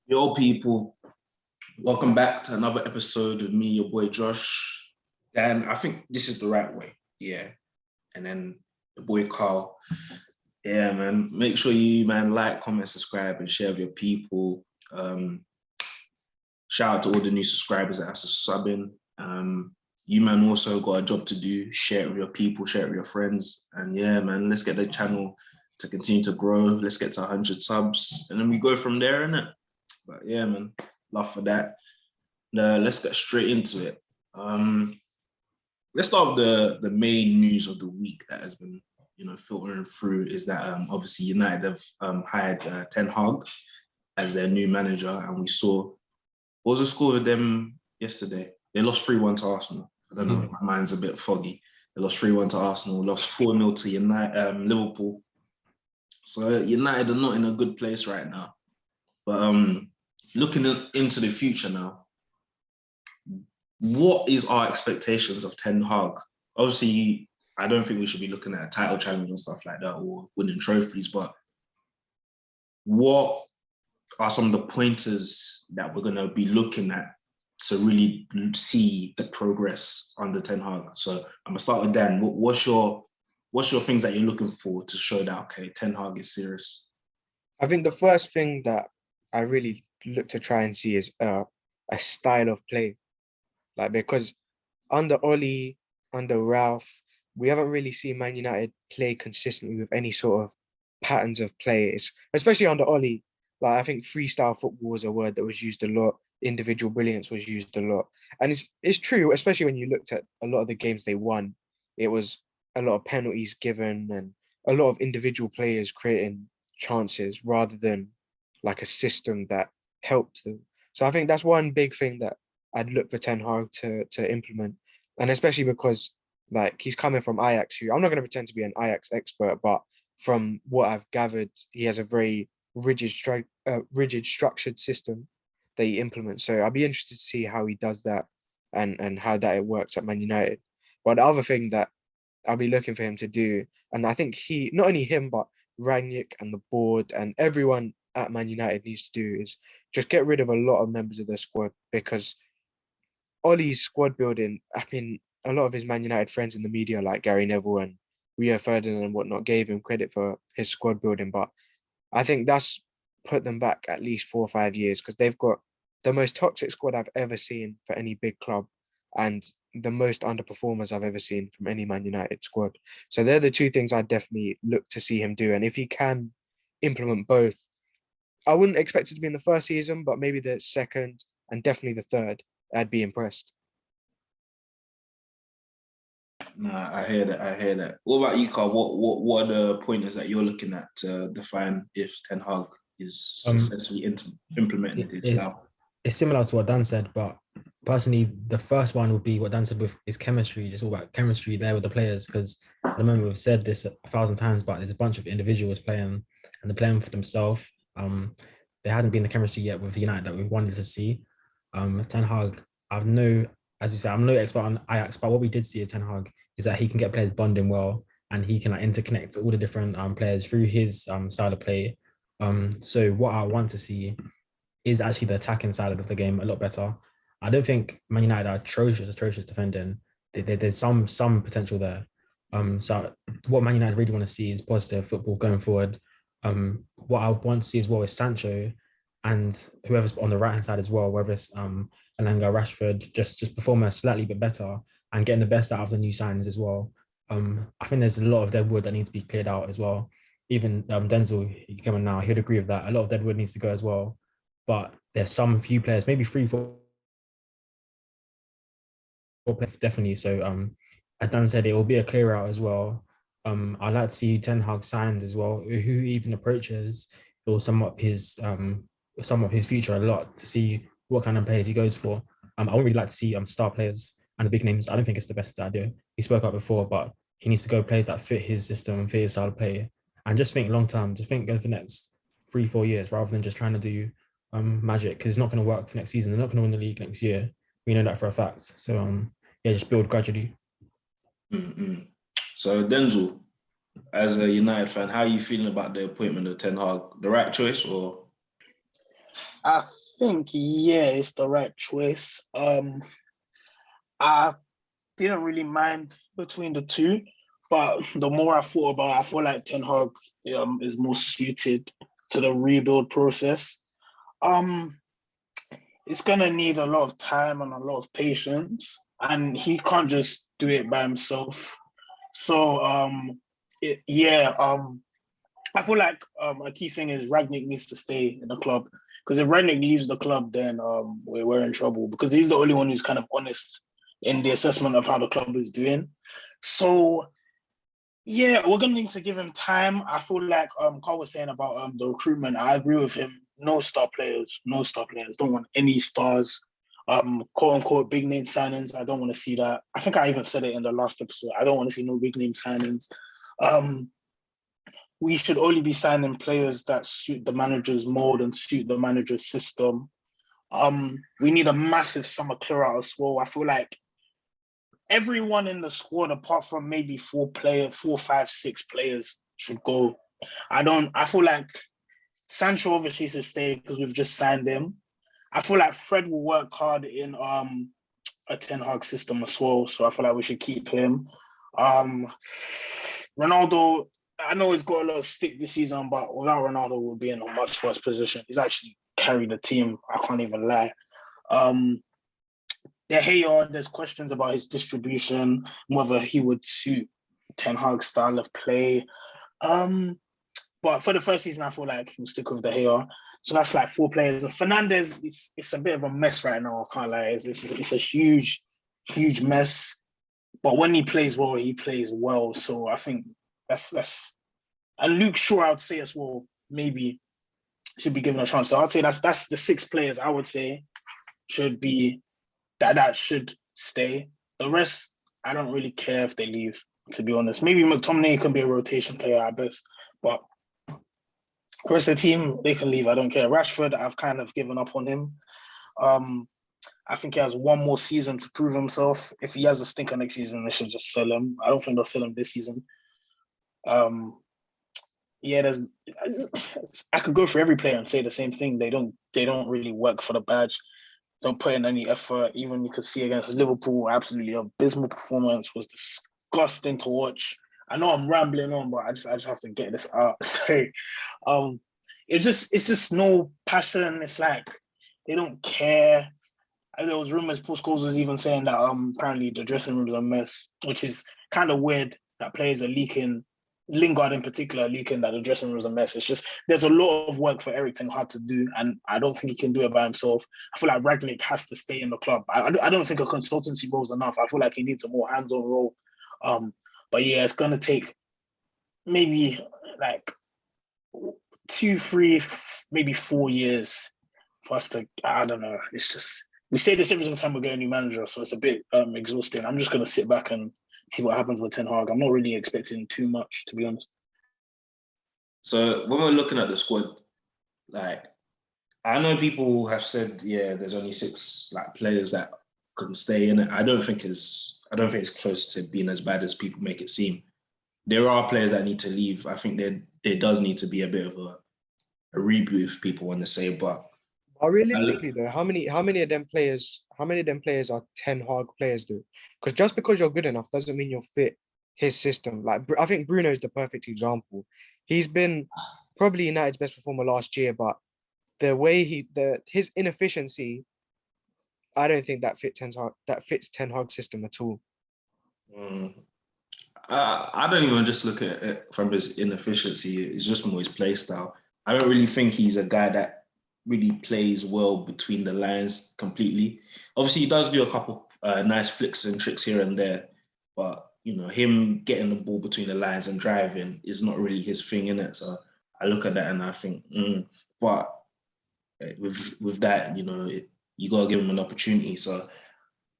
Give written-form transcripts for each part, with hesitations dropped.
Yo, people, welcome back to another episode of me, your boy Josh. And I think this is the right way. Yeah. And then the boy Carl. Yeah, man. Make sure you, man, like, comment, subscribe, and share with your people. Shout out to all the new subscribers that have subbing. You, man, also got a job to do. Share it with your people, share it with your friends. And yeah, man, let's get the channel to continue to grow. Let's get to 100 subs. And then we go from there, innit? But yeah, man, love for that. Let's get straight into it. Let's start with the main news of the week that has been, filtering through is that obviously United have hired Ten Hag as their new manager, and we saw what was the score with them yesterday? They lost 3-1 to Arsenal. I don't know, my mind's a bit foggy. They lost 3-1 to Arsenal, lost 4-0 to Liverpool. So United are not in a good place right now. But looking into the future now, what is our expectations of Ten Hag? Obviously, I don't think we should be looking at a title challenge and stuff like that or winning trophies, but what are some of the pointers that we're going to be looking at to really see the progress under Ten Hag? So I'm going to start with Dan. What's your things that you're looking for to show that, okay, Ten Hag is serious? I think the first thing that I really look to try and see is a style of play. Because under Oli, under Ralph, we haven't really seen Man United play consistently with any sort of patterns of play, especially under Oli. I think freestyle football was a word that was used a lot. Individual brilliance was used a lot. And it's true, especially when you looked at a lot of the games they won. It was a lot of penalties given and a lot of individual players creating chances rather than like a system that helped them. So I think that's one big thing that I'd look for Ten Hag to implement. And especially because he's coming from Ajax. I'm not going to pretend to be an Ajax expert, but from what I've gathered, he has a very rigid structured system that he implements. So I'll be interested to see how he does that and how that it works at Man United. But the other thing that I'll be looking for him to do, and I think not only him, but Rangnick and the board and everyone at Man United needs to do is just get rid of a lot of members of their squad, because Ollie's squad building, I mean, a lot of his Man United friends in the media, like Gary Neville and Rio Ferdinand and whatnot, gave him credit for his squad building. But I think that's put them back at least 4 or 5 years, because they've got the most toxic squad I've ever seen for any big club and the most underperformers I've ever seen from any Man United squad. So they're the two things I definitely look to see him do. And if he can implement both, I wouldn't expect it to be in the first season, but maybe the second and definitely the third, I'd be impressed. Nah, I hear that. What about you, Carl? What are the pointers that you're looking at to define if Ten Hag is successfully implementing his style? It's similar to what Dan said, but personally, the first one would be what Dan said with his chemistry, just all about chemistry there with the players. Because at the moment we've said this 1,000 times, but there's a bunch of individuals playing and they're playing for themselves. There hasn't been the chemistry yet with United that we wanted to see. Ten Hag, as you said, I'm no expert on Ajax, but what we did see at Ten Hag is that he can get players bonding well and he can interconnect all the different players through his style of play. So what I want to see is actually the attacking side of the game a lot better. I don't think Man United are atrocious defending. There's some potential there. So what Man United really want to see is positive football going forward. What I want to see as well is Sancho and whoever's on the right hand side as well, whether it's Elanga, Rashford, just performing a slightly bit better and getting the best out of the new signings as well. I think there's a lot of deadwood that needs to be cleared out as well. Even Denzel, he came on now, he'd agree with that. A lot of deadwood needs to go as well. But there's some few players, maybe 3-4 players, definitely. So as Dan said, it will be a clear out as well. I'd like to see Ten Hag signed as well, who even approaches or sum up his future a lot to see what kind of players he goes for. I would really like to see star players and the big names. I don't think it's the best idea. He spoke up before, but he needs to go players that fit his system and fit his style of play. And just think long term, just think over the next 3-4 years rather than just trying to do magic, because it's not going to work for next season. They're not going to win the league next year. We know that for a fact. So just build gradually. Mm-hmm. So Denzel, as a United fan, how are you feeling about the appointment of Ten Hag? The right choice or? I think, yeah, it's the right choice. I didn't really mind between the two, but the more I thought about it, I feel like Ten Hag is more suited to the rebuild process. Um, it's gonna need a lot of time and a lot of patience, and he can't just do it by himself. So I feel like a key thing is Ragnick needs to stay in the club, because if Ragnick leaves the club, then we're in trouble, because he's the only one who's kind of honest in the assessment of how the club is doing. So yeah, we're gonna need to give him time. I feel like Carl was saying about the recruitment. I agree with him. No star players, no star players. Don't want any stars. Quote unquote big name signings. I don't want to see that. I think I even said it in the last episode. I don't want to see no big name signings. We should only be signing players that suit the manager's mold and suit the manager's system. We need a massive summer clear out as well. I feel like everyone in the squad, apart from maybe 4, 5, 6 players, should go. I feel like Sancho obviously should stay because we've just signed him. I feel like Fred will work hard in a Ten Hag system as well, so I feel like we should keep him. Ronaldo, I know he's got a lot of stick this season, but without Ronaldo, we'll be in a much worse position. He's actually carried the team. I can't even lie. De Gea, there's questions about his distribution, whether he would suit Ten Hag's style of play. But for the first season, I feel like he'll stick with De Gea. So that's like 4 players. And Fernandez, it's a bit of a mess right now. I can't lie. It's a huge, huge mess. But when he plays well, he plays well. So I think that's and Luke Shaw, I would say as well, maybe should be given a chance. So I'd say that's the 6 players I would say should be that should stay. The rest, I don't really care if they leave, to be honest. Maybe McTominay can be a rotation player at best, but the rest of the team, they can leave. I don't care. Rashford, I've kind of given up on him. I think he has one more season to prove himself. If he has a stinker next season, they should just sell him. I don't think they'll sell him this season. Yeah, I could go for every player and say the same thing. They don't really work for the badge. Don't put in any effort. Even you could see against Liverpool, absolutely abysmal performance, was disgusting to watch. I know I'm rambling on, but I just have to get this out. So, it's just no passion. It's like they don't care. And there was rumors, Paul Scholes was even saying that apparently the dressing room is a mess, which is kind of weird that players are leaking. Lingard in particular leaking that the dressing room is a mess. It's just there's a lot of work for Erik Ten Hag to do, and I don't think he can do it by himself. I feel like Ragnick has to stay in the club. I don't think a consultancy role is enough. I feel like he needs a more hands-on role. But yeah, it's gonna take maybe like 2, 3, maybe 4 years for us to. I don't know. It's just we say this every single time we get a new manager, so it's a bit exhausting. I'm just gonna sit back and see what happens with Ten Hag. I'm not really expecting too much, to be honest. So when we're looking at the squad, like I know people have said, yeah, there's only 6 like players that can stay in it. I don't think it's close to being as bad as people make it seem. There are players that need to leave. I think there does need to be a bit of a reboot, if people want to say, but realistically though, how many of them players are Ten Hag players though? Because just because you're good enough doesn't mean you'll fit his system. Like I think Bruno is the perfect example. He's been probably United's best performer last year, but the way his inefficiency, I don't think that fits Ten Hag's system at all. I don't even just look at it from his inefficiency. It's just more his play style. I don't really think he's a guy that really plays well between the lines completely. Obviously, he does do a couple nice flicks and tricks here and there, but him getting the ball between the lines and driving is not really his thing, innit? So I look at that and I think, but with that, you gotta give him an opportunity. So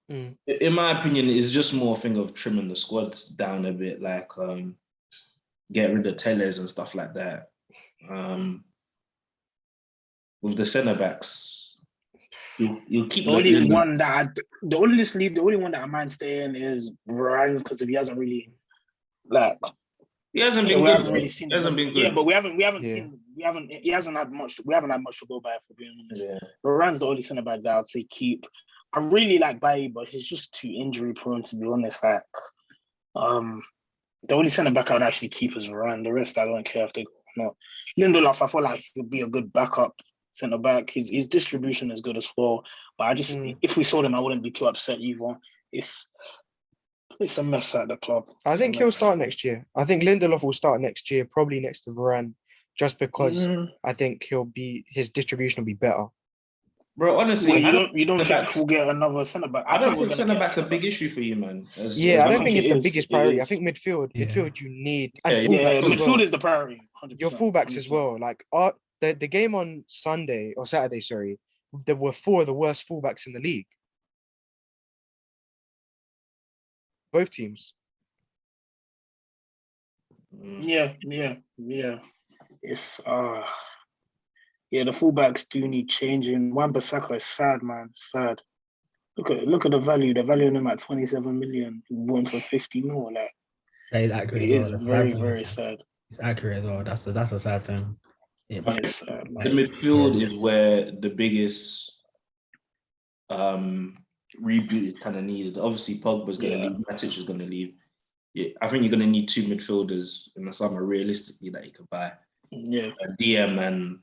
in my opinion, it's just more a thing of trimming the squad down a bit, like get rid of Tellez and stuff like that. With the centre backs, you'll keep the only one that I mind staying is Varane, because if he hasn't really he hasn't been we good. haven't really seen he hasn't been good. Yeah, but we haven't seen he hasn't had much. We haven't had much to go by, for being honest. Yeah. Varane the only centre back that I'd say keep. I really like Bailly, but he's just too injury prone, to be honest. Like, the only centre back I'd actually keep is Varane. The rest I don't care if they go or not. Lindelof, I feel like he would be a good backup centre back. His distribution is good as well. But I just if we sold him, I wouldn't be too upset either. It's a mess at the club. I think he'll start next year. I think Lindelof will start next year, probably next to Varane, just because I think his distribution will be better. Bro, honestly, you don't think we'll get another centre back? I don't think centre back's a big issue for you, man. I don't think it's the biggest priority. I think midfield, you need, and fullbacks as well. Midfield is the priority. 100%, your fullbacks 100%. as well. Like the game on Sunday or Saturday, sorry, there were 4 of the worst fullbacks in the league. Both teams. Yeah. It's the fullbacks do need changing. Wan-Bissaka is sad, man. Sad. Look at the value. The value of him at 27 million. He won for 50 more. Like, that is accurate. It is very, very sad. It's accurate as well. That's a sad thing. Yeah, That is sad, man. The midfield is where the biggest reboot is kind of needed. Obviously, Pogba's going to leave. Matic is going to leave. Yeah, I think you're going to need 2 midfielders in the summer, realistically, that you could buy. Yeah. DM and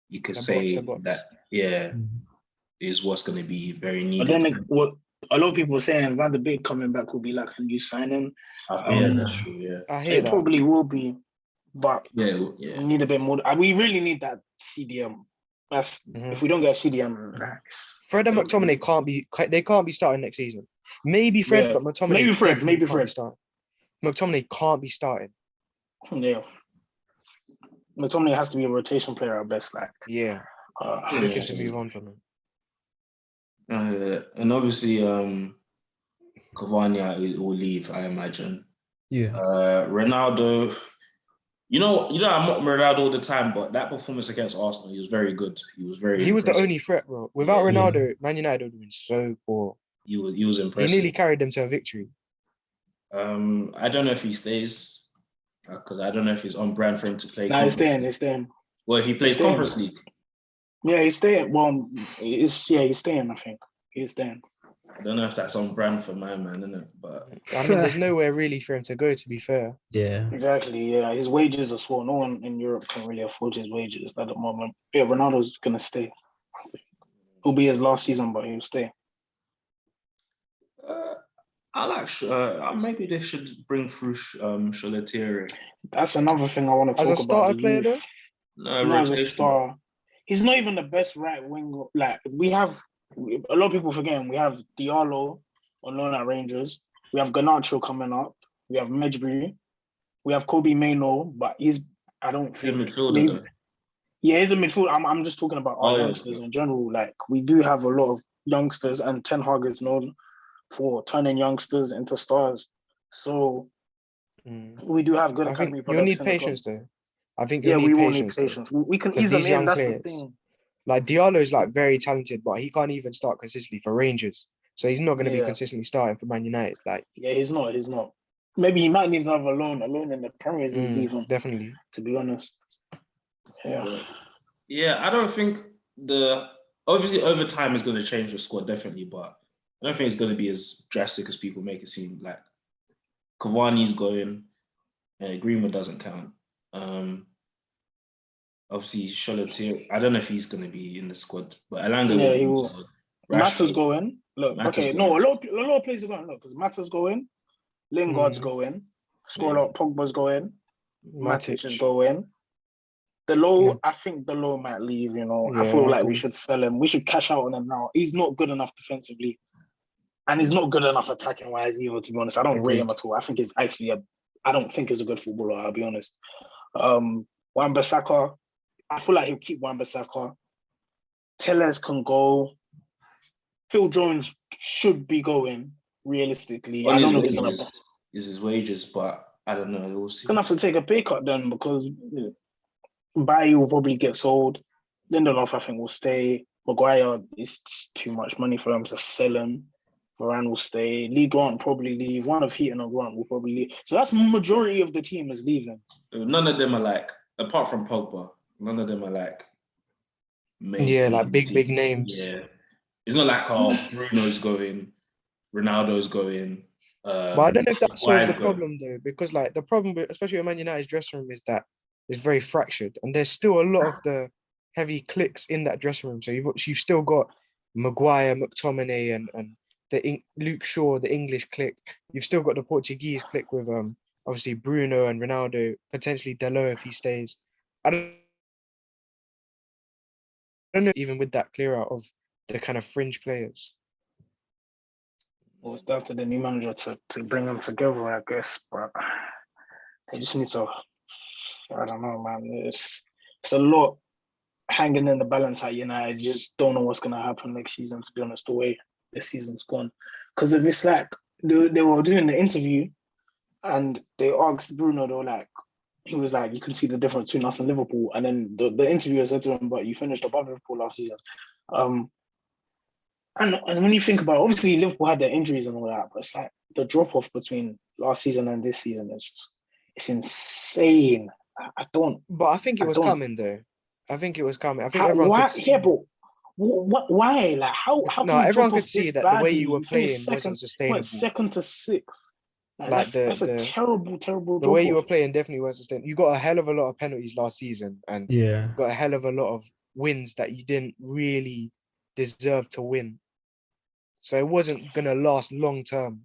you could say box. that, is what's going to be very needed. But then what a lot of people are saying, Van de Beek coming back will be like a new signing. That's true, I hear that. Probably will be, but we need a bit more. We really need that CDM. That's if we don't get CDM, Fred and McTominay can't be starting next season. Maybe Fred, but McTominay maybe Fred. McTominay can't be starting. Yeah. McTominay has to be a rotation player at best. Like, looking to move on from him. And obviously, Cavani will leave, I imagine. Yeah. Ronaldo, you know, I'm not Ronaldo all the time, but that performance against Arsenal, he was very good. He was the only threat, bro. Without Ronaldo, Man United would have been so poor. He was impressive. He nearly carried them to a victory. I don't know if he stays, because I don't know if he's on brand for him to play. He's staying. Well, he plays Conference League. Yeah, he's staying. Well, he's staying, I think. He's staying. I don't know if that's on brand for my man, isn't it? But I mean, there's nowhere really for him to go, to be fair. Yeah. Exactly, yeah. His wages are small. No one in Europe can really afford his wages at the moment. Yeah, Ronaldo's going to stay. It'll be his last season, but he'll stay. Maybe they should bring through Choletire. That's another thing I want to talk about. As a starter player, though? No, as a star. He's not even the best right wing. Like, we have a lot of people forgetting. We have Diallo on loan at Rangers. We have Garnacho coming up. We have Medjbury. We have Kobe Mainoo, but I don't think he's a midfielder. He's a midfielder. I'm just talking about our youngsters in general. Like, we do have a lot of youngsters, and Ten Hag is known for turning youngsters into stars. So we do have good academy products. You'll need patience, though. I think we will need patience. We can ease them in. That's the thing. Like, Diallo is like very talented, but he can't even start consistently for Rangers. So he's not going to be consistently starting for Man United. Like, he's not. Maybe he might need another loan in the Premier League, even. Definitely. To be honest. Yeah, I don't think obviously over time is going to change the squad, definitely, but I don't think it's going to be as drastic as people make it seem. Like, Cavani's going, Greenwood doesn't count. Obviously, Choletire, I don't know if he's going to be in the squad, but Elanga he will. Matt's going. Look, a lot of players are going. Look, because Matt's going, Lingard's going, Pogba's going, Matic is going. I think the low might leave, you know. I feel like we should sell him. We should cash out on him now. He's not good enough defensively. And he's not good enough attacking wise either, to be honest. I don't rate him at all. I think he's actually I don't think he's a good footballer, I'll be honest. Wan-Bissaka, I feel like he'll keep Wan-Bissaka. Tellez can go. Phil Jones should be going, realistically. I don't know if he's going to... Is his wages, but I don't know. We'll see. He's going to have to take a pay cut then, because Bailly will probably get sold. Lindelof, I think, will stay. Maguire is too much money for him to sell him. Varane will stay. Lee Grant will probably leave. One of Heaton or Grant will probably leave. So that's majority of the team is leaving. None of them are like, apart from Pogba, None of them are like Yeah, like big teams. names. Yeah, it's not like Bruno's going, Ronaldo's going. But I don't know if that solves the Maguire's going. problem though, because like the problem, especially with Man United's dressing room, is that it's very fractured, and there's still a lot of the heavy cliques in that dressing room. So you've still got Maguire, McTominay, and Luke Shaw, the English clique. You've still got the Portuguese clique with obviously Bruno and Ronaldo, potentially Dalot if he stays. I don't know even with that clear out of the kind of fringe players. Well, it's down to the new manager to bring them together, I guess. But they just need to. I don't know, man. It's a lot hanging in the balance at United. You just don't know what's gonna happen next season. To be honest, the way this season's gone, because if it's like they were doing the interview, and they asked Bruno, they were like, he was like, you can see the difference between us and Liverpool. And then the interviewer said to him, but you finished above Liverpool last season. And when you think about it, obviously Liverpool had their injuries and all that, but it's like the drop off between last season and this season is just, it's insane. But I think it was coming though. I think it was coming. I think everyone why, could see. yeah, but why? Like how No, can you everyone drop could off see this that the way badly? you were You finished playing wasn't sustainable. second to sixth. Like that's a terrible the drop way you were off. playing definitely wasn't sustainable. You got a hell of a lot of penalties last season, and Yeah. got a hell of a lot of wins that you didn't really deserve to win. So it wasn't gonna last long term.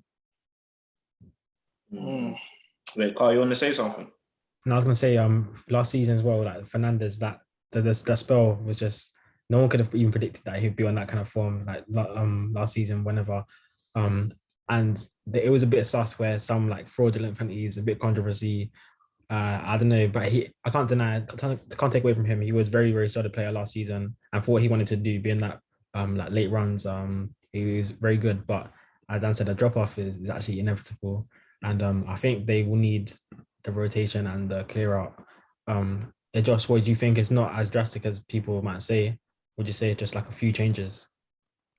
Wait, Carl, you want to say something? And I was gonna say, last season as well, like Fernandez, that spell was just no one could have even predicted that he'd be on that kind of form, like last season, whenever, and it was a bit sus where some like fraudulent penalties, a bit controversy. I don't know, but I can't deny, can't take away from him. He was very, very solid player last season, and for what he wanted to do, being that like late runs, he was very good. But as Dan said, the drop off is actually inevitable, and I think they will need the rotation and the clear out. Josh, what do you think is not as drastic as people might say? Would you say it's just like a few changes?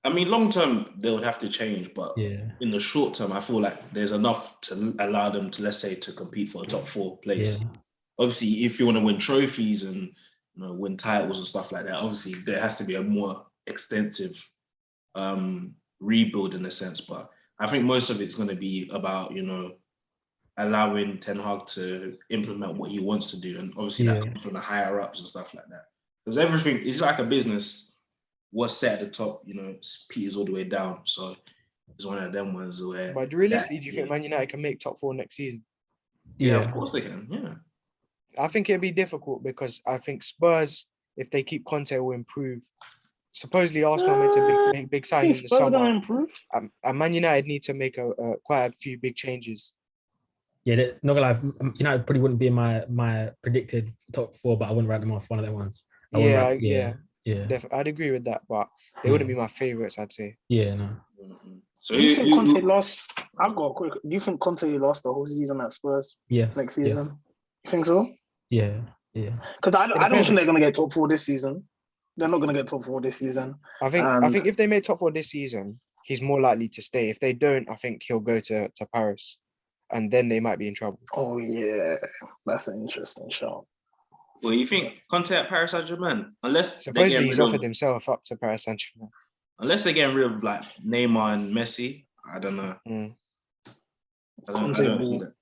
I mean, long term they would have to change, but Yeah, in the short term, I feel like there's enough to allow them to, let's say, to compete for a top 4 place. yeah, Obviously, if you want to win trophies and win titles and stuff like that, obviously there has to be a more extensive rebuild in a sense. But I think most of it's going to be about allowing Ten Hag to implement what he wants to do, and obviously that yeah. comes from the higher ups and stuff like that. Because everything is like a business. What's set at the top, peters all the way down. So it's one of them ones where. But realistically, do you think Man United can make top 4 next season? Yeah, of course they can. Yeah. I think it'd be difficult because I think Spurs, if they keep Conte, will improve. Supposedly Arsenal made to make big sign in the Spurs summer. gonna improve. And Man United need to make quite a few big changes. Yeah, not gonna lie, United probably wouldn't be in my predicted top 4, but I wouldn't write them off one of them ones. Yeah. Definitely. I'd agree with that, but they wouldn't be my favorites, I'd say. Yeah, no. Mm-hmm. So do you think Conte lost? I've got a quick. Do you think Conte lost the whole season at Spurs? Yes. Next season, yes. You think so? Yeah. Because I don't think they're gonna get top 4 this season. They're not gonna get top 4 this season. I think if they made top 4 this season, he's more likely to stay. If they don't, I think he'll go to Paris, and then they might be in trouble. Oh yeah, that's an interesting show. Well, you think Conte at Paris Saint-Germain? Unless supposedly he's offered himself up to Paris Saint-Germain. Unless they're getting rid of like Neymar and Messi, I don't know. I don't see that.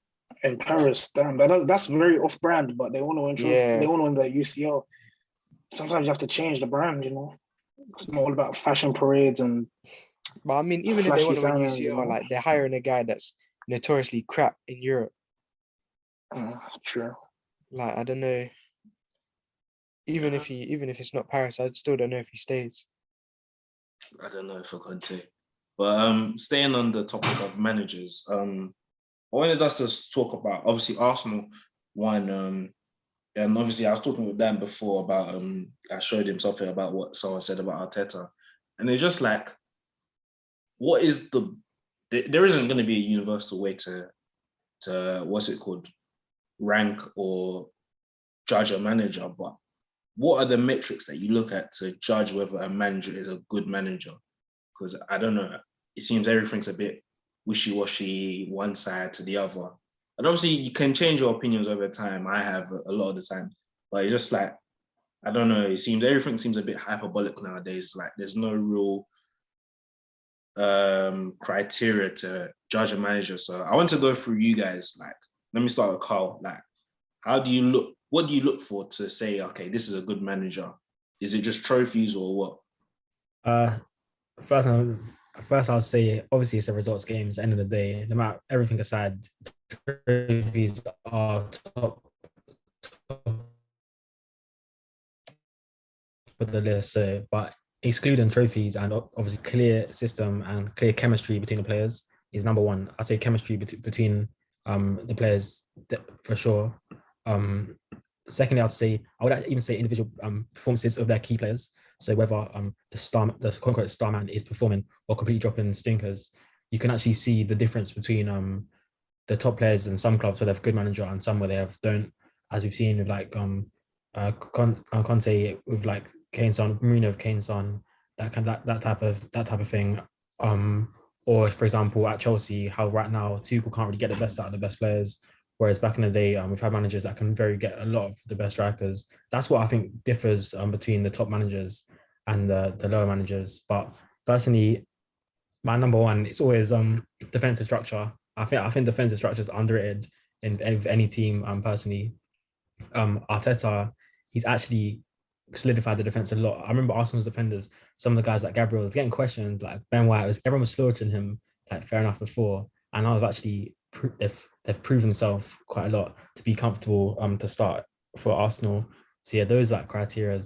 In Paris, damn, that's very off-brand, but they want to win. They want to win the UCL. Sometimes you have to change the brand, It's not all about fashion parades and. But I mean, even if they want to win UCL, like they're hiring a guy that's notoriously crap in Europe. True. Like I don't know. Even if it's not Paris, I still don't know if he stays. I don't know for Conte. But staying on the topic of managers, I wanted us to talk about obviously Arsenal won. And obviously, I was talking with Dan before about I showed him something about what someone said about Arteta, and it's just like, what is there isn't going to be a universal way to what's it called, rank or judge a manager, but what are the metrics that you look at to judge whether a manager is a good manager? Because I don't know, it seems everything's a bit wishy-washy, one side to the other. And obviously, you can change your opinions over time. I have a lot of the time, but it's just like, I don't know. Everything seems a bit hyperbolic nowadays. Like there's no real criteria to judge a manager. So I want to go through you guys. Like, let me start with Carl. Like, how do you look? What do you look for to say, okay, this is a good manager? Is it just trophies or what? Uh, first, first I'll say obviously it's a results game. It's the end of the day. No matter everything aside, trophies are top of the list. So, but excluding trophies and obviously clear system and clear chemistry between the players is number one. I'd say chemistry between the players for sure. Secondly, I would even say individual performances of their key players. So whether the quote unquote star man is performing or completely dropping stinkers, you can actually see the difference between the top players in some clubs where they have good manager and some where they don't, as we've seen with like Conte with like Kane Son, Mourinho with Kane Son, that type of thing. Or for example at Chelsea, how right now Tuchel can't really get the best out of the best players. Whereas back in the day, we've had managers that can get a lot of the best strikers. That's what I think differs between the top managers and the lower managers. But personally, my number one, it's always defensive structure. I think defensive structure is underrated in any team. Personally, Arteta, he's actually solidified the defense a lot. I remember Arsenal's defenders, some of the guys like Gabriel was getting questions, like Ben White, everyone was slaughtering him, like fair enough before. And I've actually they've proven themselves quite a lot to be comfortable to start for Arsenal. So yeah, those like criteria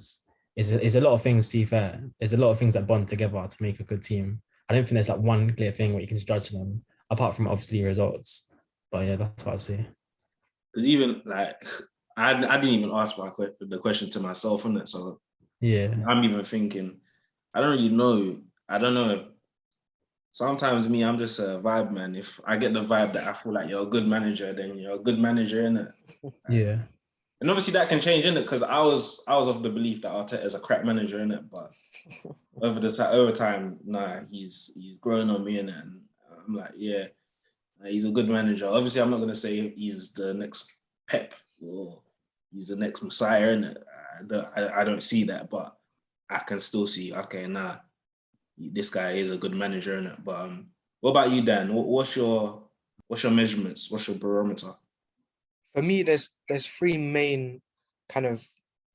is a lot of things. To be fair, there's a lot of things that bond together to make a good team. I don't think there's like one clear thing where you can judge them apart from obviously results. But yeah, that's what I see. Because even like I didn't even ask the question to myself on it. So yeah, I'm even thinking, I don't really know. I don't know. Sometimes I'm just a vibe man. If I get the vibe that I feel like you're a good manager, then you're a good manager, innit? yeah. And obviously that can change, innit? Because I was of the belief that Arteta is a crap manager, innit? But over time, nah, he's grown on me, innit? And I'm like, yeah, he's a good manager. Obviously, I'm not gonna say he's the next Pep or he's the next Messiah, innit? I don't see that, but I can still see, okay, nah, this guy is a good manager, innit? But what about you, Dan? What's your measurements? What's your barometer? For me, there's three main kind of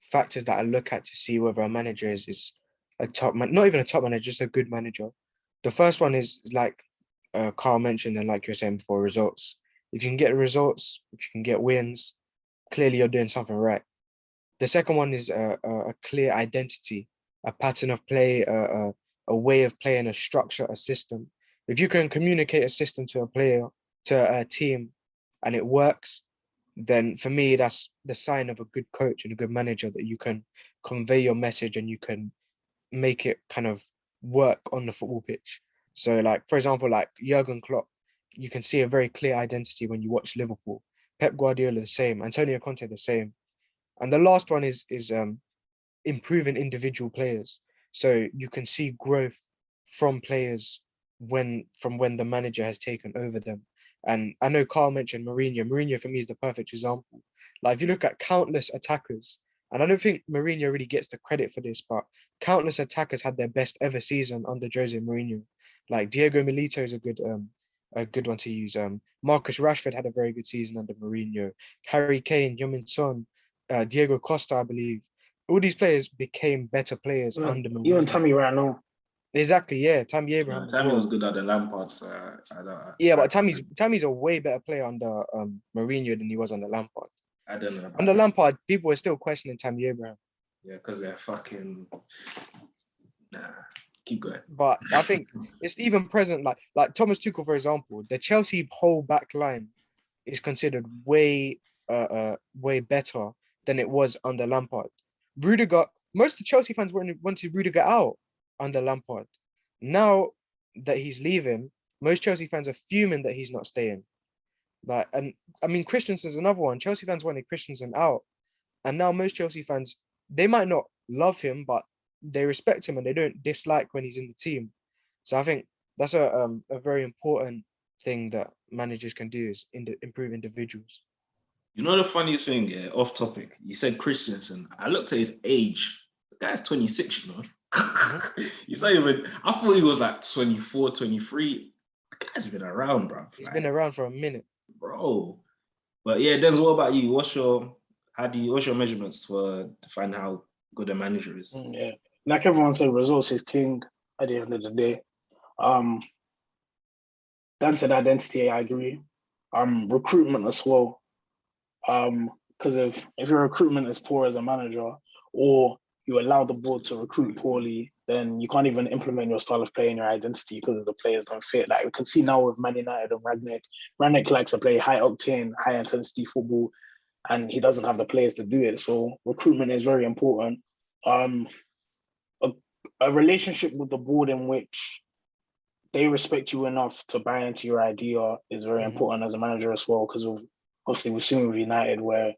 factors that I look at to see whether a manager is a top man, not even a top manager, just a good manager. The first one is like Carl mentioned, and like you were saying before, results. If you can get results, if you can get wins, clearly you're doing something right. The second one is a clear identity, a pattern of play, a way of playing, a structure, a system. If you can communicate a system to a player, to a team, and it works, then for me, that's the sign of a good coach and a good manager, that you can convey your message and you can make it kind of work on the football pitch. So like, for example, like Jurgen Klopp, you can see a very clear identity when you watch Liverpool. Pep Guardiola the same, Antonio Conte the same. And the last one is improving individual players. So you can see growth from players when the manager has taken over them. And I know Carl mentioned Mourinho. Mourinho for me is the perfect example. Like if you look at countless attackers, and I don't think Mourinho really gets the credit for this, but countless attackers had their best ever season under Jose Mourinho. Like Diego Milito is a good one to use. Marcus Rashford had a very good season under Mourinho. Harry Kane, Heung-min Son, Diego Costa, I believe. All these players became better players under Mourinho. Even Tammy right now. Exactly, yeah. Tammy Abraham. Tammy was good under Lampard, so yeah, but Tammy's a way better player under Mourinho than he was under Lampard. I don't know. Under Lampard, people were still questioning Tammy Abraham. Yeah, because they're fucking. Nah, keep going. But I think it's even present, like Thomas Tuchel, for example, the Chelsea whole back line is considered way better than it was under Lampard. Rudiger, most of the Chelsea fans wanted Rudiger out under Lampard. Now that he's leaving, most Chelsea fans are fuming that he's not staying. Like, and I mean, Christensen's another one. Chelsea fans wanted Christensen out, and now most Chelsea fans, they might not love him, but they respect him and they don't dislike when he's in the team. So I think that's a very important thing that managers can do is improve individuals. You know the funniest thing, yeah, off topic. You said Christensen. I looked at his age. The guy's 26, you know. He's not even, I thought he was like 24, 23. The guy's been around, bro. He's been around for a minute. Bro. But yeah, Denzel, what about you? What's your measurements to find how good a manager is? Yeah, like everyone said, results is king at the end of the day. Dan said identity, I agree. Recruitment as well. Because if your recruitment is poor as a manager, or you allow the board to recruit poorly, then you can't even implement your style of play and your identity because the players don't fit. Like we can see now with Man United and Rangnick. Rangnick likes to play high octane, high intensity football, and he doesn't have the players to do it. So recruitment is very important. A relationship with the board in which they respect you enough to buy into your idea is very important as a manager as well. Because obviously we've seen with United where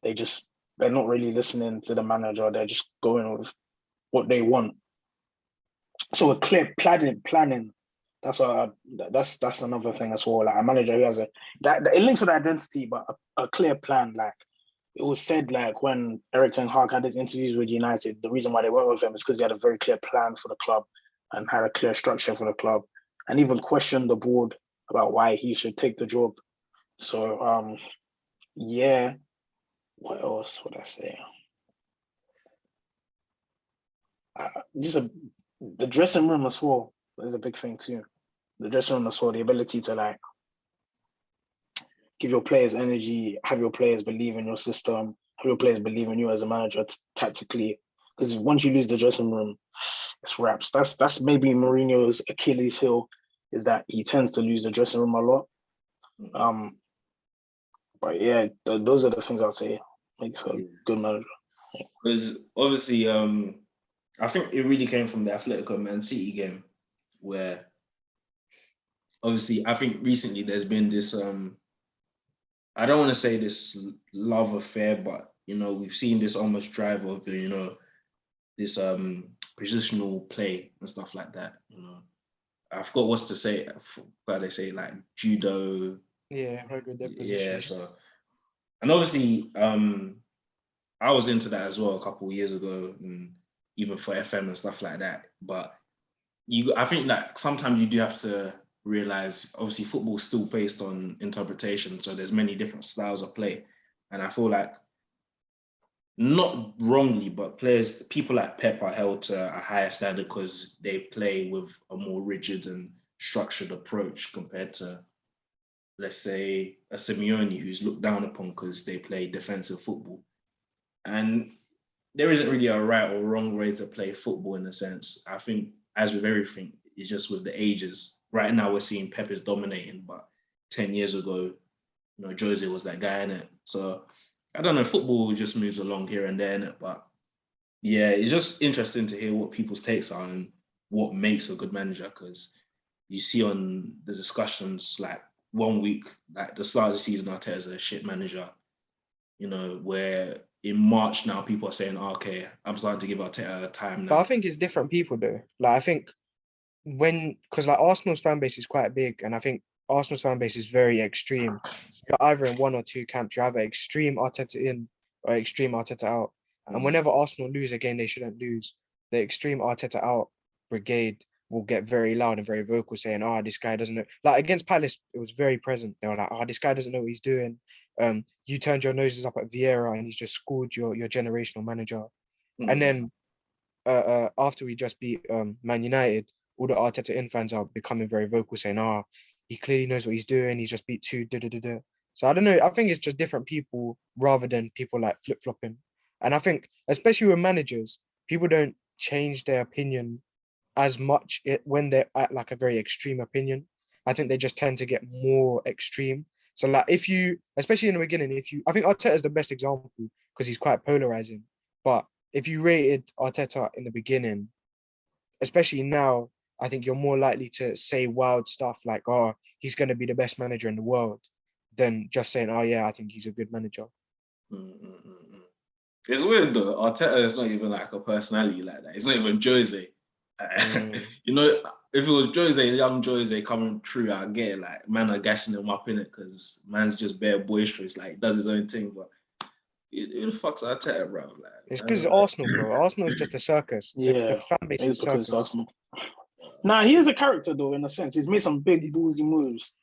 they're not really listening to the manager. They're just going with what they want. So a clear planning. That's another thing as well. Like a manager who has it links with identity, but a clear plan. Like it was said, like when Erik ten Hag had his interviews with United, the reason why they went with him is because he had a very clear plan for the club and had a clear structure for the club, and even questioned the board about why he should take the job. So yeah. What else would I say? The dressing room as well is a big thing too. The dressing room as well, the ability to like give your players energy, have your players believe in your system, have your players believe in you as a manager tactically. Because once you lose the dressing room, it's wraps. That's maybe Mourinho's Achilles heel, is that he tends to lose the dressing room a lot. But yeah, those are the things I'd say makes a good manager. Because obviously, I think it really came from the Atletico Man City game, where obviously I think recently there's been this I don't want to say this love affair, but you know, we've seen this almost drive of, you know, this positional play and stuff like that. You know, I forgot what's to say, but they say like judo. Yeah, very good Yeah, so and obviously I was into that as well a couple of years ago, and even for FM and stuff like that. But I think that sometimes you do have to realize, obviously, football is still based on interpretation. So there's many different styles of play, and I feel like, not wrongly, but people like Pep are held to a higher standard because they play with a more rigid and structured approach compared to, let's say, a Simeone who's looked down upon because they play defensive football. And there isn't really a right or wrong way to play football in a sense. I think, as with everything, it's just with the ages. Right now, we're seeing Pep is dominating, but 10 years ago, you know, Jose was that guy in it. So I don't know, football just moves along here and there in it. But yeah, it's just interesting to hear what people's takes are and what makes a good manager, because you see on the discussions, like 1 week, like the start of the season, Arteta's a shit manager. You know, where in March now people are saying, oh, okay, I'm starting to give Arteta time now. But I think it's different people though. Like I think because like Arsenal's fan base is quite big, and I think Arsenal's fan base is very extreme. So you're either in one or two camps. You're either extreme Arteta in or extreme Arteta out. And whenever Arsenal lose a game they shouldn't lose, the extreme Arteta out brigade will get very loud and very vocal, saying, "Oh, this guy doesn't know." Like against Palace, it was very present. They were like, "Oh, this guy doesn't know what he's doing." You turned your noses up at Vieira, and he's just schooled your generational manager. And then after we just beat Man United, all the Arteta in fans are becoming very vocal, saying, "Oh, he clearly knows what he's doing. He's just beat two." So I don't know. I think it's just different people rather than people like flip flopping. And I think, especially with managers, people don't change their opinion as much when they're at like a very extreme opinion. I think they just tend to get more extreme. So like if you, especially in the beginning, I think Arteta is the best example because he's quite polarizing. But if you rated Arteta in the beginning, especially now, I think you're more likely to say wild stuff like, "Oh, he's going to be the best manager in the world," than just saying, "Oh yeah, I think he's a good manager." It's weird though. Arteta is not even like a personality like that. It's not even Jose. You know, if it was Jose, young Jose coming through, I get it. Like, man are gassing him up in it because man's just bare boisterous, like does his own thing. But who the fuck's Arteta, bro? Like, It's because Arsenal, bro. Arsenal is just a circus. The Yeah, fan base it's is because circus. Arsenal. Nah, he is a character though, in a sense. He's made some big ballsy moves.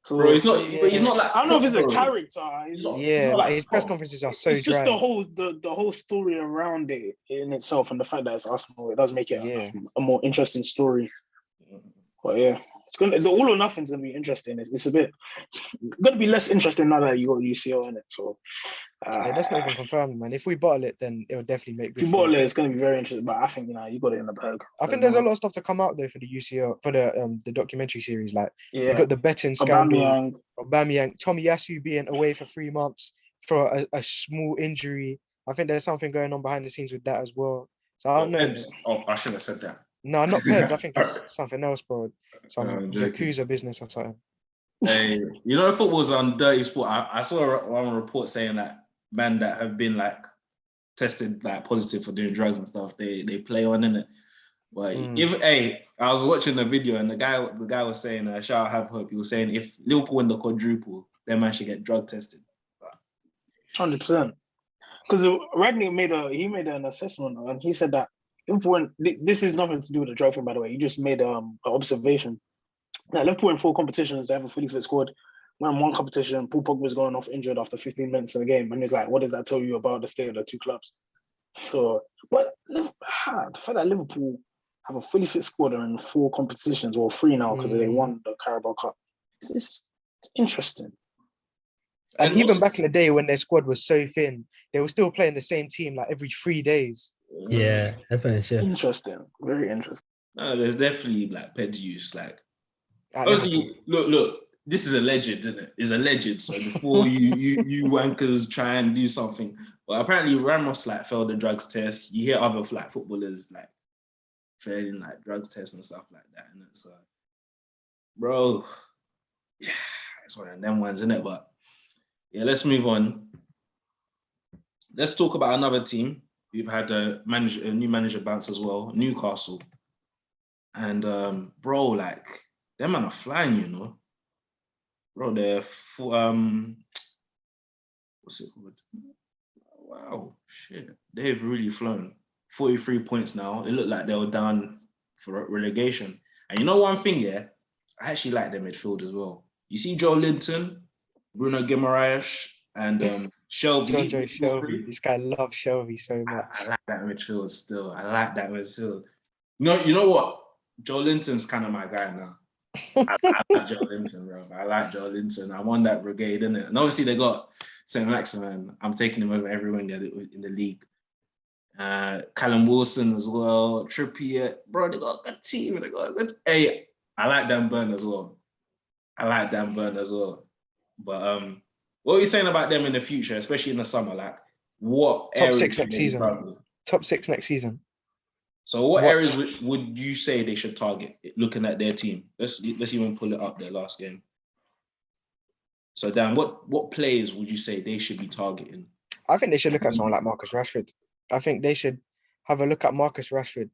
So bro, it's not. But he's Yeah. not like. I don't know if it's a Klopp, bro. character. It's not. It's Yeah, not like like his press conferences are so it's just dry. the whole story around it in itself, and the fact that it's Arsenal, it does make it Yeah. a more interesting story. But yeah, the all or nothing's gonna be interesting. It's gonna be less interesting now that you got UCL in it. So Yeah, that's not even confirmed, man. If we bottle it, then it will definitely make if good you for bottle it. it, it's gonna be very interesting. But I think you got it in the bag. I think there's a lot of stuff to come out though for the UCL for the documentary series. Like you got the betting scandal, Aubameyang, Tomiyasu being away for 3 months for a small injury. I think there's something going on behind the scenes with that as well. So I don't know. Oh, I should have said that. No, not Peds. I think it's something else, bro. Some I'm joking. Yakuza business or something. Hey, you know, football's on dirty sport. I saw one report saying that men that have been like tested like positive for doing drugs and stuff, they play on in it. But I was watching the video and the guy was saying, "Shall have hope." He was saying if Liverpool win the quadruple, then man should get drug tested. 100%. Because Radney made an assessment and he said that Liverpool. This is nothing to do with the drug thing, by the way. He just made an observation. Now, Liverpool in 4 competitions, they have a fully fit squad. When one competition, Paul Pogba was going off injured after 15 minutes in the game. And he's like, what does that tell you about the state of the two clubs? So, but the fact that Liverpool have a fully fit squad in 4 competitions, or 3 now because they won the Carabao Cup, it's interesting. And even back in the day when their squad was so thin, they were still playing the same team like every 3 days. Yeah, definitely shift. Interesting. Very interesting. No, there's definitely like ped use. Like, At obviously, look, this is alleged, isn't it? It's alleged. So before you wankers try and do something, well, apparently Ramos like failed the drugs test. You hear other like footballers like failing like drugs tests and stuff like that, and so, bro, yeah, it's one of them ones, isn't it? But yeah, let's move on. Let's talk about another team. We've had a new manager bounce as well, Newcastle. And bro, like them man are flying, you know. Bro, they're what's it called? Wow, shit. They've really flown. 43 points now. It looked like they were down for relegation. And you know one thing, yeah? I actually like their midfield as well. You see Joe Linton, Bruno Guimaraes, and Shelby. Shelby. This guy loves Shelby so much. I like that midfield still. I like that midfield. You know what? Joe Linton's kind of my guy now. I like Joe Linton, bro. I like Joe Linton. I'm on that brigade, innit? And obviously they got St. Maximin. I'm taking him over everyone in the league. Callum Wilson as well. Trippier. Bro, they got a good team. Hey, I like Dan Burn as well. But what are you saying about them in the future, especially in the summer? Like, what Top areas 6 next season. Top 6 next season. So what areas would you say they should target looking at their team? Let's even pull it up their last game. So Dan, what players would you say they should be targeting? I think they should look at someone like Marcus Rashford. I think they should have a look at Marcus Rashford.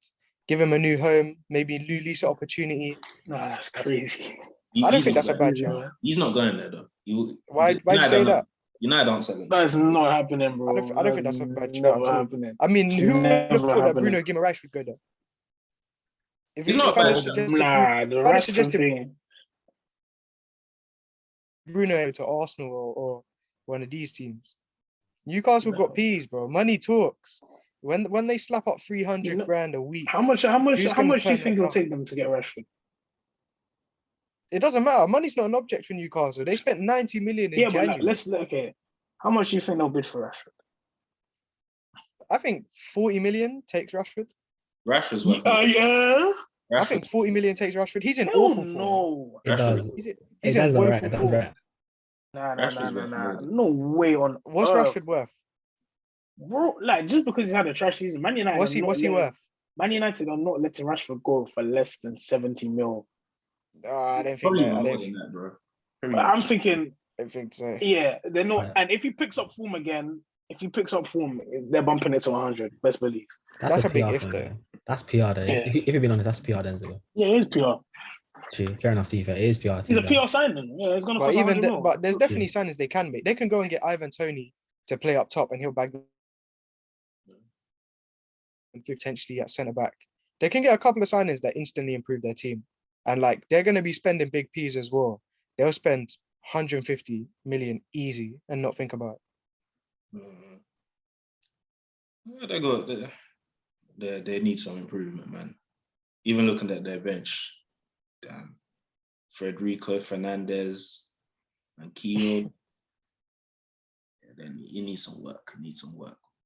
Give him a new home, maybe release an opportunity. Nah, that's crazy. I don't think that's a bad job. He's not going there though. Why'd you say that? United aren't selling. That's not happening, bro. I don't think that's a bad shout at all. Happening. I mean, who would have Never thought that happening. Bruno Guimaraes would go there? He's not I'd bad. have suggested The Rashford thing. Bruno to Arsenal or one of these teams. Newcastle got peas, bro. Money talks. When they slap up 300 grand a week. How much do you think it'll up? take them to get Rashford? It doesn't matter. Money's not an object for Newcastle. They spent 90 million in January. But how much do you think they'll bid for Rashford? I think 40 million takes Rashford. Rashford's worth. Yeah. I think 40 million takes Rashford. He's in awful form. No. It does. He's It does in all woeful right. form. Nah. No way on What's Rashford worth? Bro, like just because he's had a trash season, Man United. What's he worth? Man United are not letting Rashford go for less than 70 mil. I don't think Probably that. more than that, bro. I'm thinking. I think so. Yeah, they're not. Right. And if he picks up form again, they're bumping it to 100. Best believe. That's a big PR if thing, though. man. That's PR though. Yeah. If you're being honest, that's PR then. So. Yeah, it is PR. True. Fair enough, to be fair. It is PR. It's a PR signing. Yeah, it's gonna But cost even 100 mil. but there's True. definitely signings they can make. They can go and get Ivan Toney to play up top, and he'll bag them potentially at centre back. They can get a couple of signings that instantly improve their team, and like they're going to be spending big P's as well. They'll spend 150 million easy and not think about it. Yeah, they need some improvement, man. Even looking at their bench, damn, Federico Fernandez and Keogh. Then you need some work.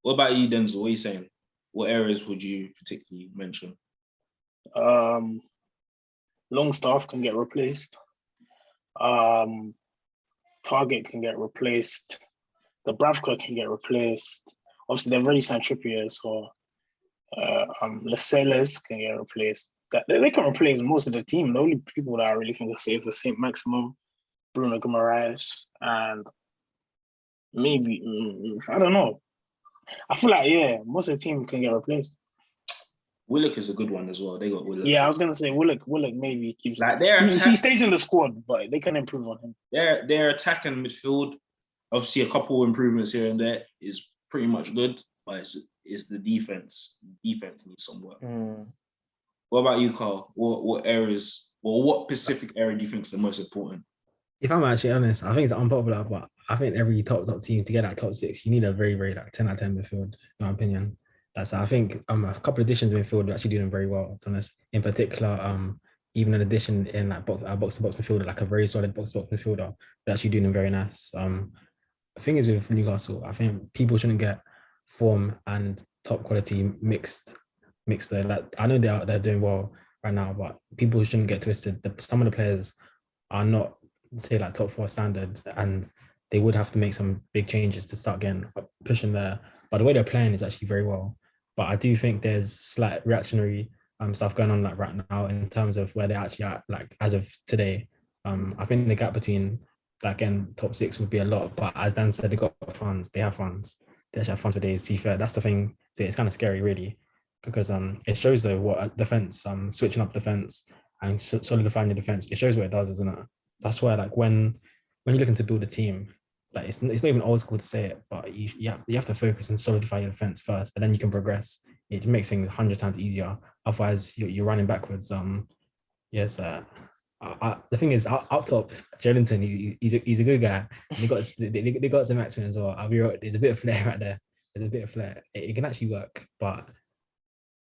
What about you, Denzel? What are you saying? What areas would you particularly mention? Longstaff can get replaced. Target can get replaced. The Bravka can get replaced. Obviously, they've already signed Trippier, so Lascelles can get replaced. They can replace most of the team. The only people that I really think are safe are Saint Maximum, Bruno Guimaraes, and maybe I don't know. I feel like most of the team can get replaced. Willock is a good one as well. They got Willock. Yeah, I was gonna say Willock maybe keeps like he stays in the squad, but they can improve on him. Their attack and midfield, obviously a couple improvements here and there is pretty much good, but it's the defense. Defense needs some work. What about you, Carl? What areas or what specific area do you think is the most important? If I'm actually honest, I think it's unpopular, but I think every top team to get that top 6, you need a very, very like 10 out of 10 midfield, in my opinion. That's I think a couple of additions in midfield are actually doing very well, to be honest. In particular, even an addition in like box-to-box midfielder, like a very solid box-to-box midfielder, they're actually doing very nice. The thing is with Newcastle, I think people shouldn't get form and top quality mixed there. Like I know they're doing well right now, but people shouldn't get twisted. Some of the players are not, say, like top 4 standard, and they would have to make some big changes to start getting pushing there. But the way they're playing is actually very well. But I do think there's slight reactionary stuff going on like right now in terms of where they're actually at, like as of today. I think the gap between like again top 6 would be a lot, but as Dan said, they got funds. They have funds. They actually have funds for days. See fair. That's the thing. So it's kind of scary, really, because it shows though what defense, switching up defense and solidifying the defense. It shows what it does, isn't it? That's why like when you're looking to build a team, like it's not even old school to say it, but you have to focus and solidify your defense first, and then you can progress. It makes things 100 times easier. Otherwise, you're running backwards. Yes. The thing is, up top, Joelinton, he's a good guy. They got some Maximin as well. I'll be right. There's a bit of flair right there. There's a bit of flair. It can actually work, but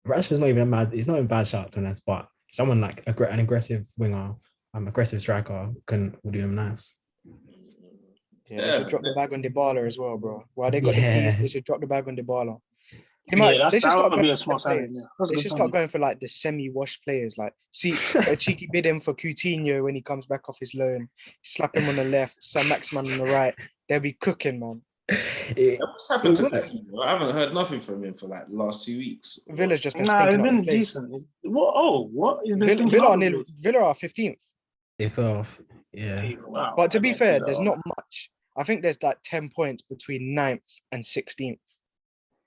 Rashford's not even mad. It's not even a bad shot to us, but someone like an aggressive winger, aggressive striker will do them nice. Yeah, they should drop the bag on Dybala as well, bro. While they got the keys, they should drop the bag on Dybala. They should start going for players. They should start going for like the semi-washed players. Like, see a cheeky bid in for Coutinho when he comes back off his loan. Slap him on the left, Sam Maximan on the right. They'll be cooking, man. What's happened to Messi? I haven't heard nothing from him for like the last 2 weeks. Villa's just been stinking it's up been the place. decent. What? Villa are 15th. They fell off. Yeah. Wow, but to be fair, there's not much. I think there's like 10 points between 9th and 16th.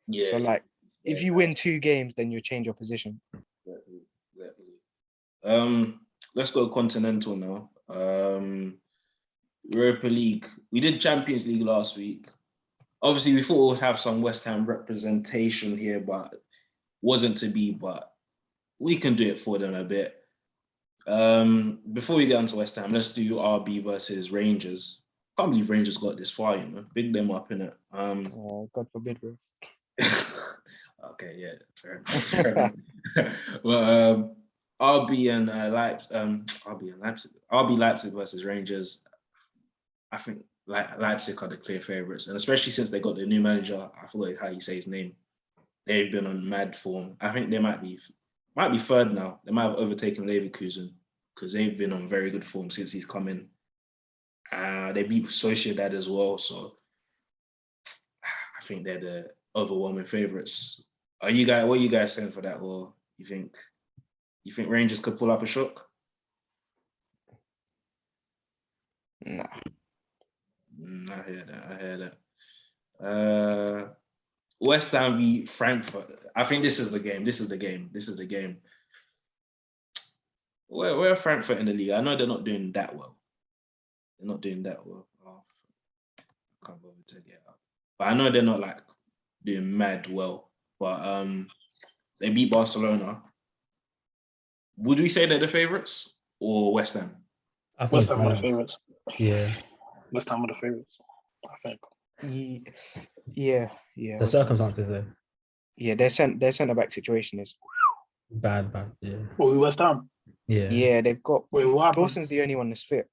Yeah. So like, if you win 2 games, then you change your position. Exactly. Let's go continental now. Europa League. We did Champions League last week. Obviously, we thought we'd have some West Ham representation here, but wasn't to be. But we can do it for them a bit. Before we get onto West Ham, let's do RB versus Rangers. Can't believe Rangers got this far, Big them up, innit? God forbid, bro. Okay, yeah, fair enough. Well, RB Leipzig versus Rangers. I think Leipzig are the clear favourites, and especially since they got the new manager. I forgot how you say his name. They've been on mad form. I think they might be third now. They might have overtaken Leverkusen because they've been on very good form since he's come in. They beat Sociedad as well, so I think they're the overwhelming favourites. What are you guys saying for that? Or you think Rangers could pull up a shock? Nah. I hear that. West Ham v Frankfurt. I think this is the game. This is the game. This is the game. Where are Frankfurt in the league? I know they're not doing that well. They're not doing that well. Oh, I can't bother to get up. But I know they're not like doing mad well. But they beat Barcelona. Would we say they're the favourites or West Ham? I think West it's Ham are the balanced. favourites. Yeah. West Ham are the favourites, I think. Yeah. The West Ham's- circumstances though. Yeah, their centre back situation is. Bad. Yeah. Oh, West Ham. Yeah. Yeah, they've got. Wait, what happened? Dawson's the only one that's fit.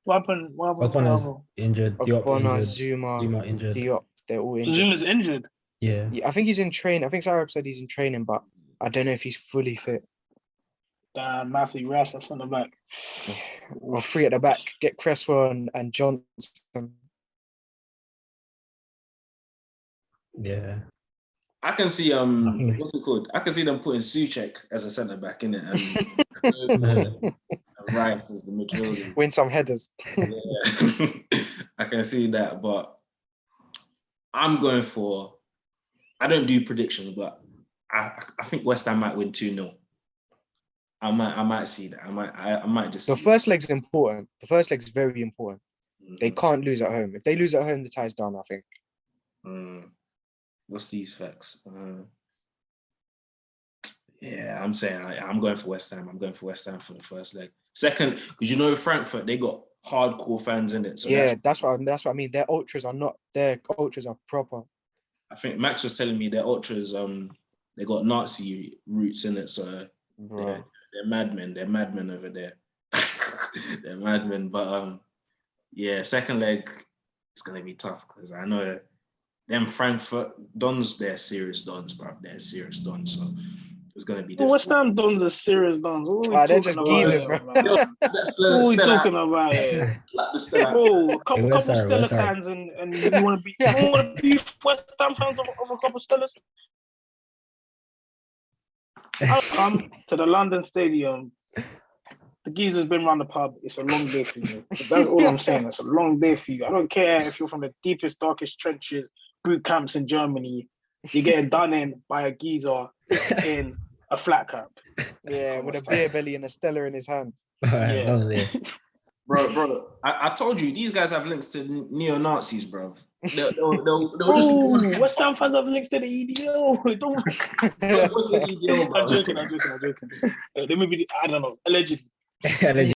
What happened? What happened to O'Connor's Alvaro? injured. Diop Ogbonna, injured. Zuma, Zuma injured. Diop, they're all injured. Zuma's injured. Yeah. Yeah, I think he's in training. I think Sarab said he's in training, but I don't know if he's fully fit. Damn, Matthew Rest, that's on the back. Well, three at the back. Get Cresswell and Johnson. Yeah. I can see think- what's it called? I can see them putting Suchek as a centre back in it and Rice as the midfielder. Win some headers. Yeah. I can see that, but I'm going for. I don't do predictions, but I think West Ham might win 2-0. I might see that. I might just. The see first leg's important. The first leg's very important. it. They can't lose at home. If they lose at home, the tie's done, I think. What's these facts? Yeah, I'm saying I'm going for West Ham. I'm going for West Ham for the first leg. Second, because you know Frankfurt, they got hardcore fans in it. So Yeah, that's what I mean. Their ultras are proper. I think Max was telling me their ultras, they got Nazi roots in it. So Bro. they're madmen. They're madmen over there. They're madmen. But yeah, second leg, it's gonna be tough because I know them Frankfurt Dons, they're serious Dons, bro. They're serious Dons. So it's gonna be difficult. West Ham Dons are serious Dons. What are we They're talking just about geezers, here, bro. man? That's What are we Stella. talking about here? Like the Stella. Oh, a couple West Ham, Stella West Ham. fans and you want to be West Ham fans of a couple Stellas? I'll come to the London Stadium. The geezer's been around the pub. It's a long day for you. That's all I'm saying. It's a long day for you. I don't care if you're from the deepest, darkest trenches, boot camps in Germany. You're getting done in by a geezer in a flat cap. Yeah, with a beer belly and a Stella in his hand. Alright, Yeah. long day. Bro, I told you, these guys have links to neo-Nazis, bro. They'll just Bro, West Ham fans have links to the EDO. Don't. What's the EDO, bro? I'm joking. They may be, I don't know, allegedly.